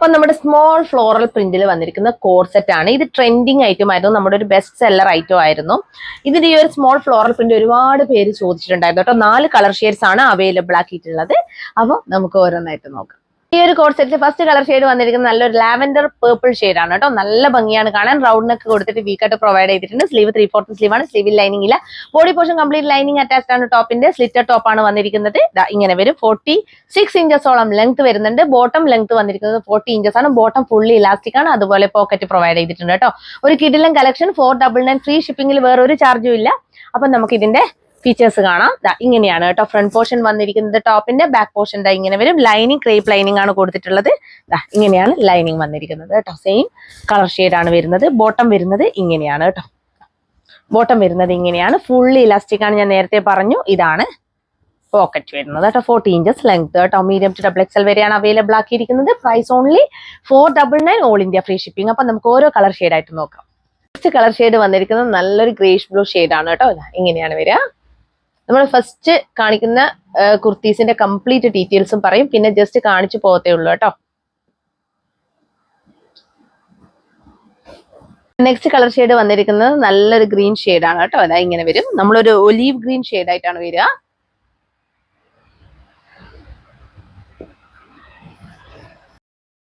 അപ്പൊ നമ്മുടെ small floral പ്രിന്റിൽ വന്നിരിക്കുന്ന കോഡ് സെറ്റ് ആണ്. ഇത് ട്രെൻഡിങ് ഐറ്റം ആയിരുന്നു, നമ്മുടെ ഒരു ബെസ്റ്റ് സെല്ലർ ഐറ്റം ആയിരുന്നു. ഇതിന്റെ ഈ ഒരു സ്മോൾ ഫ്ലോറൽ പ്രിന്റ് ഒരുപാട് പേര് ചോദിച്ചിട്ടുണ്ടായിരുന്നു കേട്ടോ. 4 കളർ ഷെയ്ഡ്സ് ആണ് അവൈലബിൾ ആക്കിയിട്ടുള്ളത്. അപ്പൊ നമുക്ക് ഓരോന്നായിട്ട് നോക്കാം. ഈ ഒരു code set first colour shade വന്നിരിക്കുന്നത് നല്ലൊരു ലാവൻഡർ പേർപ്പിൾ ഷെയ്ഡ് ആണ് കേട്ടോ. നല്ല ഭംഗിയാണ് കാണാൻ. റൗണ്ട് നെക്ക് കൊടുത്തിട്ട് വീക്കായിട്ട് പ്രൊവൈഡ് ചെയ്തിട്ടുണ്ട്. സ്ലീവ് 3/4 സ്ലീവ് ആണ്. സ്ലീവിൽ ലൈനിങ് ഇല്ല. Body portion complete lining attached ആണ്. ടോപ്പിന്റെ സ്ലിറ്റർ ടോപ്പ് ആണ് വന്നിരിക്കുന്നത്. ഇങ്ങനെ വരും. 46 ഇഞ്ചസോളം ലെങ്ത് വരുന്നുണ്ട്. ബോട്ടം ലെങ്ത് വന്നിരിക്കുന്നത് 40 ഇഞ്ചസ് ആണ്. ബോട്ടം ഫുള്ളി ഇലാസ്റ്റിക് ആണ്. അതുപോലെ പോക്കറ്റ് പ്രൊവൈഡ് ചെയ്തിട്ടുണ്ട് കേട്ടോ. ഒരു കിഡിലൻ കളക്ഷൻ. 499 ഫ്രീ ഷിപ്പിംഗിൽ വേറെ ഒരു ചാർജും ഇല്ല. അപ്പൊ നമുക്ക് ഇതിന്റെ ഫീച്ചേഴ്സ് കാണാം. ഇങ്ങനെയാണ് കേട്ടോ ഫ്രണ്ട് പോർഷൻ വന്നിരിക്കുന്നത്. ടോപ്പിന്റെ ബാക്ക് പോർഷൻ ഇങ്ങനെ വരും. ലൈനിങ് ക്രേപ്പ് ലൈനിങ് ആണ് കൊടുത്തിട്ടുള്ളത്. ഇങ്ങനെയാണ് ലൈനിങ് വന്നിരിക്കുന്നത് കേട്ടോ. സെയിം കളർ ഷെയ്ഡ് ആണ് വരുന്നത്. ബോട്ടം വരുന്നത് ഇങ്ങനെയാണ് കേട്ടോ. ബോട്ടം വരുന്നത് ഇങ്ങനെയാണ്. ഫുള്ളി ഇലാസ്റ്റിക് ആണ്, ഞാൻ നേരത്തെ പറഞ്ഞു. ഇതാണ് പോക്കറ്റ് വരുന്നത് കേട്ടോ. 40 ഇഞ്ചസ് ലെങ്ത് കേട്ടോ. മീഡിയം ടു XXL വരെയാണ് അവൈലബിൾ ആക്കിയിരിക്കുന്നത്. Price only 499 all India free shipping. അപ്പൊ നമുക്ക് ഓരോ കളർ ഷെയ്ഡ് ആയിട്ട് നോക്കാം. ഫസ്റ്റ് കളർ ഷെയ്ഡ് വന്നിരിക്കുന്നത് നല്ലൊരു ഗ്രേഷ് ബ്ലൂ ഷെയ്ഡ് ആണ് കേട്ടോ. ഇങ്ങനെയാണ് വരിക. നമ്മൾ ഫസ്റ്റ് കാണിക്കുന്ന കുർത്തീസിന്റെ കംപ്ലീറ്റ് ഡീറ്റെയിൽസും പറയും, പിന്നെ ജസ്റ്റ് കാണിച്ചു പോകത്തേ ഉള്ളൂ കേട്ടോ. നെക്സ്റ്റ് കളർ ഷെയ്ഡ് വന്നിരിക്കുന്നത് നല്ലൊരു ഗ്രീൻ ഷെയ്ഡ് ആണ് കേട്ടോ. ഇങ്ങനെ വരും. നമ്മളൊരു ഒലീവ് ഗ്രീൻ ഷെയ്ഡ് ആയിട്ടാണ് വരിക.